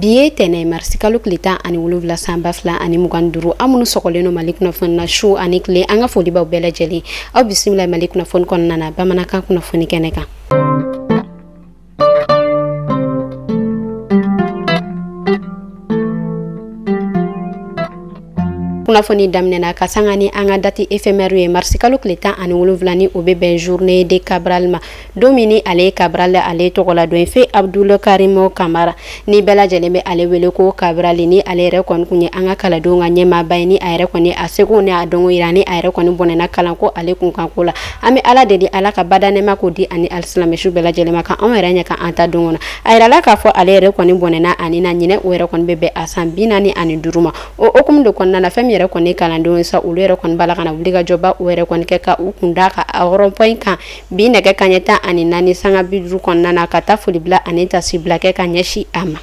Biye tene marsi kalo klita ani wolofila sanba fila ani mugan duru amunu sokoleno Mali kunnafoni na su ani kile an ka foli baw bɛɛ lajɛlen aw bisimila Mali kunnafoni kɔnɔna na bamanankan kunnafoni kɛnɛ kan. Kunnafoni daminɛna ka sanga ni an ka date éphémère ye marsi kalo tile 10 ani 7 ni o bɛ bɛn journée de Cabral ma don min ni ale Cabral ale tɔgɔ la don fe Abdul Karim Kamara ni bɛɛ lajɛlen bɛ ale wele ko Cabral ni ale yɛrɛ kɔni kun ye an ka kalandenw ka ɲɛmaaba ye ni a yɛrɛ kɔni a seko ni a dɔnko yira ni a yɛrɛ kɔni bɔnɛna kalan ko ale kun kan ko la an bɛ Ala deli Ala ka badanɛma ko di ani alisilamɛsu bɛɛ lajɛlen ma ka anw yɛrɛ ɲɛ ka an ta don kɔnɔ a yirala k'a fɔ ale yɛrɛ kɔni bɔnɛna ani na ɲinɛ o yɛrɛ kɔni bɛ bɛn a san 45 ma o hukumu de kɔnɔna na fɛn yɛrɛ kɔni kalandenw sa olu yɛrɛ kɔni bala kana wuli ka jɔba o yɛrɛ kɔni kɛ ka u kun da ka rond point kan bi nɛgɛ kaɲɛ 14 sanga 50 kɔnɔna na ka taa foli bila ani tasi bila kɛ ka ɲɛsi a ma.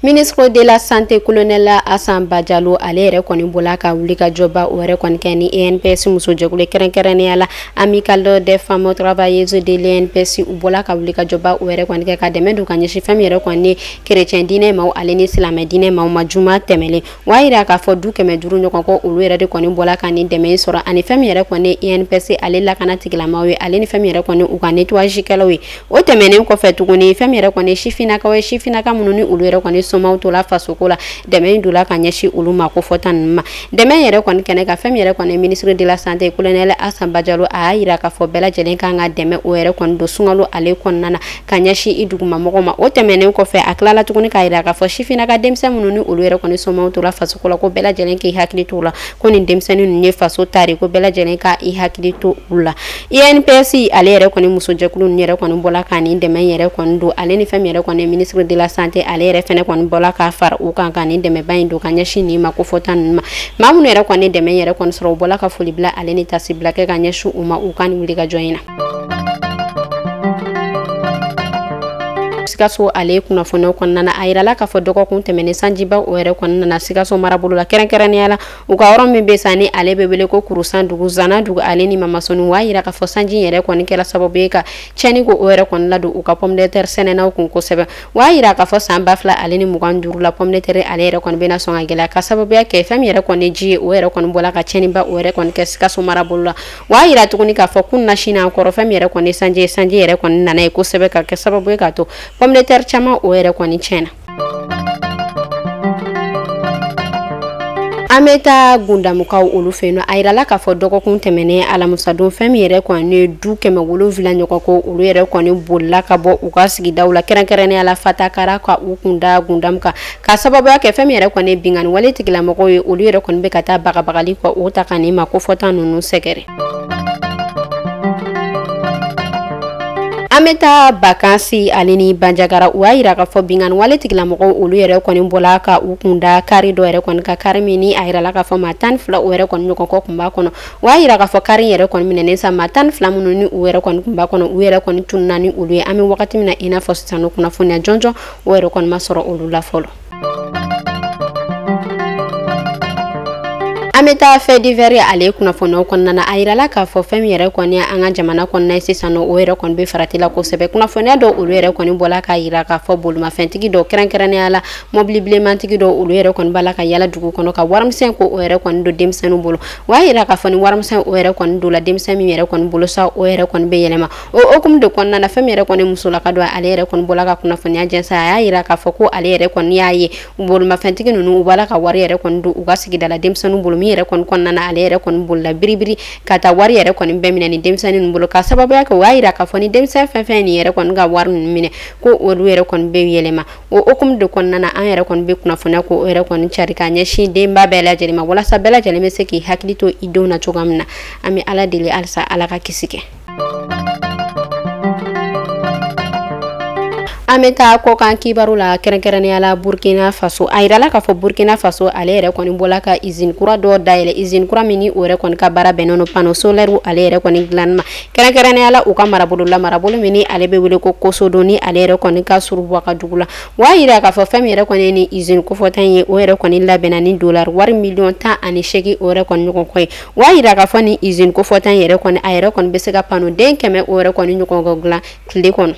Ministre de la Santé colonel Assane Badialo ale yɛrɛ kɔni bola ka wuli ka jɔba o yɛrɛ kɔni kɛ ni ENPS muso jɛkulu kɛrɛnkɛrɛnnenya la Amicale des femmes travailleuses de l'ENPS u bola ka wuli ka jɔba o yɛrɛ kɔni kɛ ka dɛmɛ don ka ɲɛsin fɛn min yɛrɛ kɔni chrétien diinɛ maaw ale ni silamɛ diinɛ maaw ma juma tɛmɛlen wa yira k'a fɔ du 500 ɲɔgɔn kɔ olu yɛrɛ de kɔni bola ka ni dɛmɛ sɔrɔ ani fɛn min yɛrɛ kɔni ENPS ale lakana tigilamaaw ye ale ni fɛn min yɛrɛ kɔni u ka nettoyage kɛlaw ye o tɛmɛnen kɔfɛ tuguni fɛn min yɛrɛ kɔni sifinakaw ye sifinaka minnu ni olu yɛrɛ kɔni somaw to la faso ko la dɛmɛ dula ka ɲɛsi olu ma ko fɔta ninnu ma dɛmɛ yɛrɛ kɔni kɛnɛ ka fɛn min yɛrɛ kɔni ministre de la santé colonel Assane Badialo a y'a yira k'a fɔ bɛɛ lajɛlen kan ka dɛmɛ o yɛrɛ kɔni don sunkalo ale kɔnɔna na ka ɲɛsi i dugumamɔgɔw ma o tɛmɛnen kɔfɛ a tilala tuguni k'a yira k'a fɔ sifinaka denmisɛn minnu ni olu yɛrɛ kɔni somaw to la faso ko la ko bɛɛ lajɛlen k'i hakili to la ko nin denmisɛnnin ninnu ye faso tari ko bɛɛ lajɛlen ka i hakili to u la ENPS ale yɛrɛ kɔni muso jɛkulu ninnu yɛrɛ kɔni bɔla ka nin dɛmɛ yɛrɛ kɔni don ale ni fɛn min yɛrɛ kɔni ministre de la santé ale yɛrɛ fɛnɛ kɔni bɔla ka fara u kan ka nin dɛmɛba in don ka ɲɛsin nin ma ko fɔta ninnu ma maa minnu yɛrɛ kɔni dɛmɛ yɛrɛ kɔni sɔrɔ u bɔla ka foli bila ale ni tasi bila kɛ ka ɲɛsin u ma u ka nin wuli ka jɔ in na. Sikaso ale kunnafoniw kɔnɔna na a yirala k'a fɔ dɔgɔkun tɛmɛnen sanjiba o yɛrɛ kɔnɔna na Sikaso marabolo la kɛrɛnkɛrɛnnenya la u ka yɔrɔ min bɛ sa ni ale bɛ wele ko Kurusan dugu Zana dugu ale ni Mamasoni wa yira k'a fɔ sanji yɛrɛ kɔni kɛra sababu ye ka tiɲɛni ko o yɛrɛ kɔni ladon u ka pomme de terre sɛnɛnaw kun kosɛbɛ wa yira k'a fɔ san 2000 ale ni 25 la pomme de terre ale yɛrɛ kɔni bɛna sɔn ka gɛlɛya ka sababuya kɛ fɛn min yɛrɛ kɔni ji ye o yɛrɛ kɔni bɔla ka tiɲɛniba o yɛrɛ kɔni kɛ Sikaso marabolo la wa yira tuguni k'a fɔ kun nasina kɔrɔ fɛn min yɛrɛ kɔni sanji yɛrɛ kɔni nana ye kosɛbɛ ka kɛ sababu ye ka to pomme de terre caman o yɛrɛ kɔni tiɲɛna. An bɛ taa Gundamukaw olu fɛ yen nɔ a yirala k'a fɔ dɔgɔkun tɛmɛnen alamusadon fɛn min yɛrɛ kɔni du 700 ɲɔgɔn ko olu yɛrɛ kɔni bolila ka bɔ u ka sigidaw la kɛrɛnkɛrɛnnenya la Fatakara ka u kun da Gundamuka ka sababuya kɛ fɛn min yɛrɛ kɔni bingani wale tigilamɔgɔw ye olu yɛrɛ kɔni bɛ ka taa bagabagali kɔ o ta ka nin ma ko fɔta ninnu sɛgɛrɛ. An bɛ taa Bakansi ale ni Banjagara u y'a yira k'a fɔ bingani wale tigilamɔgɔw olu yɛrɛ kɔni bɔla ka u kun da kari dɔ yɛrɛ kɔni ka kari min ni a yirala k'a fɔ maa 12 o yɛrɛ kɔni ɲɔgɔn kɔ kun b'a kɔnɔ u y'a yira k'a fɔ kari yɛrɛ kɔni minɛnen sa maa 12 minnu ni u yɛrɛ kɔni kun b'a kɔnɔ u yɛrɛ kɔni tununna ni olu ye an bɛ wagati min na i n'a fɔ sisan nɔ kunnafoniya jɔnjɔn o yɛrɛ kɔni ma sɔrɔ olu la fɔlɔ. An bɛ taa fait divers ale kunnafoniyaw kɔnɔna na a yirala k'a fɔ fɛn min yɛrɛ kɔni an ka jamana kɔnɔna ye sisan nɔ o yɛrɛ kɔni bɛ farati la kosɛbɛ kunnafoniya dɔw olu yɛrɛ kɔni bɔla k'a yira k'a fɔ bolimafɛntigi dɔw kɛrɛnkɛrɛnnenya la mobili bilemantigi dɔw olu yɛrɛ kɔni b'a la ka yala dugu kɔnɔ ka warimisɛn ko o yɛrɛ kɔni don denmisɛnninw bolo wa yira k'a fɔ ni warimisɛn o yɛrɛ kɔni don la denmisɛn min yɛrɛ kɔni bolo sa o yɛrɛ kɔni bɛ yɛlɛma o hukumu de kɔnɔna na fɛn min yɛrɛ kɔni musolaka don ale yɛrɛ kɔni bɔla ka kunnafoniya jɛnsɛn a y'a yira k'a fɔ ko ale yɛrɛ kɔni y'a ye bolimafɛntigi ninnu u b'a la ka wari yɛrɛ kɔni don u ka sigida la denmisɛnninw bolo min yɛrɛ kɔni kɔnɔna na ale yɛrɛ kɔni bolila biribiri ka taa wari yɛrɛ kɔni bɛɛ minɛ ni denmisɛnnin ninnu bolo ka sababuya kɛ o y'a yira k'a fɔ ni denmisɛn fɛn fɛn nin yɛrɛ kɔni ka wari ninnu minɛ ko olu yɛrɛ kɔni bɛ yɛlɛma o hukumu de kɔnɔna na an yɛrɛ kɔni bɛ kunnafoniya ko o yɛrɛ kɔni cari ka ɲɛsin denba bɛɛ lajɛlen ma walasa bɛɛ lajɛlen bɛ se k'i hakili to i denw na cogoya min na an bɛ Ala deli halisa Ala ka kisi kɛ. An bɛ taa kɔkan kibaru la kɛrɛnkɛrɛnnenya la Burkina Faso a yirala k'a fɔ Burkina Faso ale yɛrɛ kɔni bɔla ka usine kura dɔ dayɛlɛ usine kura min ni o yɛrɛ kɔni ka baara bɛnnen don panneau solaire ale yɛrɛ kɔni dilanni ma kɛrɛnkɛrɛnnenya la u ka marabolo min ni ale bɛ wele ko Kosodon ni ale yɛrɛ kɔni ka surun bɔ ka dugu la wa yira k'a fɔ fɛn min yɛrɛ kɔni ni usine kofɔta in ye o yɛrɛ kɔni labɛnna ni dollar wari miliyɔn 18 o yɛrɛ kɔni ɲɔgɔn kɔ ye wa yira k'a fɔ ni usine kofɔta in yɛrɛ kɔni a yɛrɛ kɔni bɛ se ka panneau den 100 o yɛrɛ kɔni ɲɔgɔn dilan tile kɔnɔ.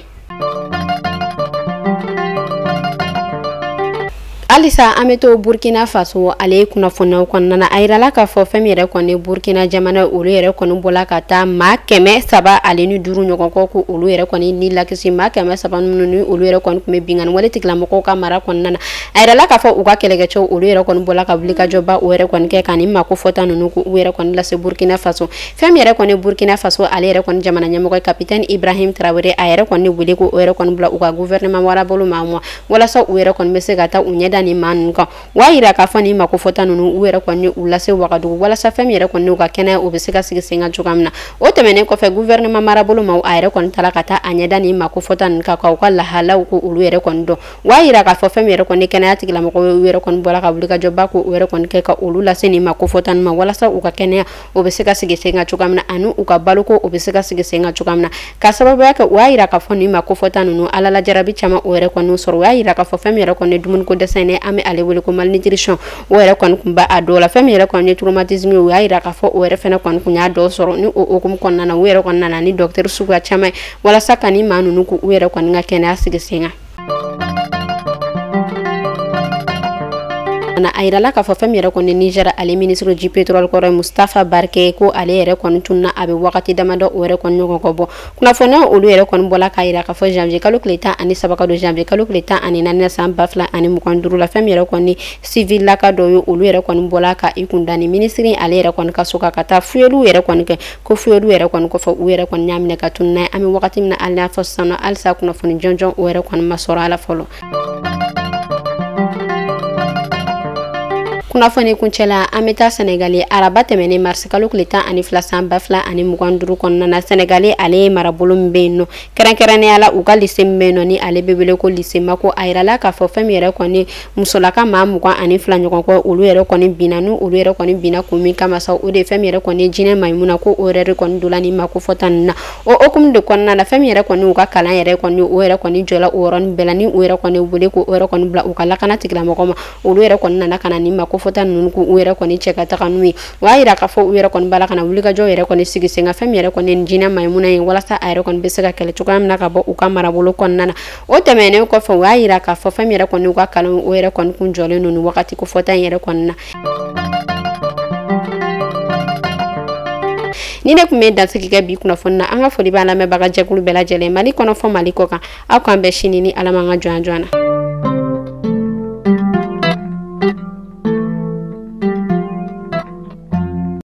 Alisa ameto Burkina Faso ale kunnafoniyaw kɔnɔna a yirala k'a fɔ fɛn min yɛrɛ kɔni Burkina jamana olu yɛrɛ kɔni bɔla ka taa maa 305 ɲɔgɔn kɔ ko olu yɛrɛ kɔni ni lakisi maa 300 minnu ni olu yɛrɛ kɔni tun bɛ bingani wale tigilamɔgɔw ka mara kɔnɔna na a yirala k'a fɔ u ka kɛlɛkɛcɛw olu yɛrɛ kɔni bɔla ka wuli ka jɔba o yɛrɛ kɔni kɛ ka nin mako fɔta ninnu ko u yɛrɛ kɔni lase Burkina Faso fɛn min yɛrɛ kɔni Burkina Faso ale yɛrɛ kɔni jamana ɲɛmɔgɔ capitaine Ibrahim Traoré a yɛrɛ kɔni wele ko o yɛrɛ kɔni bila u ka gouvernement warabolo ma walasa u yɛrɛ kɔni bɛ se ka taa u ɲɛda ni maa ninnu kan wa yira k'a fɔ ni mako fɔta ninnu u yɛrɛ kɔni u lase Wagadugu walasa fɛn min yɛrɛ kɔni u ka kɛnɛya u bɛ se ka sigi sen kan cogoya min na o tɛmɛnen kɔfɛ gouvernement marabolo ma a yɛrɛ kɔni taara ka taa a ɲɛda ni mako fɔta ninnu kan u ka lahalaw ko olu yɛrɛ kɔni dɔn wa yira k'a fɔ fɛn min yɛrɛ kɔni kɛnɛya tigilamɔgɔw u yɛrɛ kɔni bɔra ka wuli ka jɔba ko u yɛrɛ kɔni kɛ ka olu lase ni mako fɔta ninnu ma walasa u ka kɛnɛya u bɛ se ka sigi sen kan cogoya min na ani u ka baloko u bɛ se ka sigi sen kan cogoya min na ka sababuya kɛ u y'a yira k'a fɔ ni mako fɔta ninnu ala la jarabi caman o yɛrɛ kɔni sɔrɔ u y'a yira k'a fɔ fɛn min yɛrɛ kɔni dumuniko dɛsɛ ne an bɛ ale wele ko malnutrition o yɛrɛ kɔni kun b'a dɔw la fɛn min yɛrɛ kɔni ye traumatisme u y'a yira k'a fɔ o yɛrɛ fɛnɛ kɔni kun y'a dɔw sɔrɔ ni o hukumu kɔnɔna na u yɛrɛ kɔni nana ni docteur suguya caman walasa ka ni maa ninnu ko u yɛrɛ kɔni ka kɛnɛya sigi sen kan a yirala k'a fɔ fɛn min yɛrɛ kɔni Niger ale ministre du pétrole kɔrɔ Mustafa Barke ko ale yɛrɛ kɔni tunna a bɛ wagati damadɔ o yɛrɛ kɔni ɲɔgɔn kɔ bɔ kunnafoniya olu yɛrɛ kɔni bɔla k'a yira k'a fɔ janvier kalo tile 13 ka don janvier kalo tile 14 san 2025 la fɛn min yɛrɛ kɔni civil laka dɔ ye olu yɛrɛ kɔni bɔla ka i kun da ni ministre ale yɛrɛ kɔni ka so ka taa fuyeliw yɛrɛ kɔni kɛ ko fuyeliw yɛrɛ kɔni kɔfɛ u yɛrɛ kɔni y'a minɛ ka tunna an bɛ wagati min na ale y'a fɔ sisan nɔ halisa kunnafoni jɔnjɔn o yɛrɛ kɔni ma sɔrɔ a la fɔlɔ. Kunnafoni kuncɛla an bɛ taa Senegal araba tɛmɛnen mars kalo tile 12 san 2025 kɔnɔna na Senegal ale ye marabolo min bɛ yen nɔ kɛrɛnkɛrɛnnenya la u ka lycée min bɛ yen nɔ ni ale bɛ wele ko lycée Mako a yirala k'a fɔ fɛn min yɛrɛ kɔni musolaka maa 22 ɲɔgɔn kɔ olu yɛrɛ kɔni binna ni olu yɛrɛ kɔni binna kun min kama sa o de fɛn min yɛrɛ kɔni Jinɛ Maimuna ko o yɛrɛ kɔni dola ni mako fɔta ninnu na o hukumu de kɔnɔna la fɛn min yɛrɛ kɔni u ka kalan yɛrɛ kɔni o yɛrɛ kɔni jɔla o yɔrɔnin bɛɛ la ni o yɛrɛ kɔni wele ko o yɛrɛ kɔni bila u ka lakana tigilamɔgɔ ma olu yɛrɛ kɔni nana ka na ni mako fɔta ninnu ko u yɛrɛ kɔni cɛ ka taga n'u ye o y'a yira k'a fɔ u yɛrɛ kɔni bala kana wuli ka jɔ yɛrɛ kɔni sigi sen kan fɛn min yɛrɛ kɔni Jinɛ Maimuna ye walasa a yɛrɛ kɔni bɛ se ka kɛlɛ cogoya min na ka bɔ u ka marabolo kɔnɔna na o tɛmɛnen kɔfɛ u y'a yira k'a fɔ fɛn min yɛrɛ kɔni u ka kalan o yɛrɛ kɔni kun jɔlen don ni wagati ko fɔta in yɛrɛ kɔni na. Ni ne kun bɛ dansigi kɛ bi kunnafoni na an ka foli b'a lamɛnbaga jɛkulu bɛɛ lajɛlen Mali kɔnɔ fɔ Mali kɔ kan aw k'an bɛɛ sini ni Ala man ka jɔn na.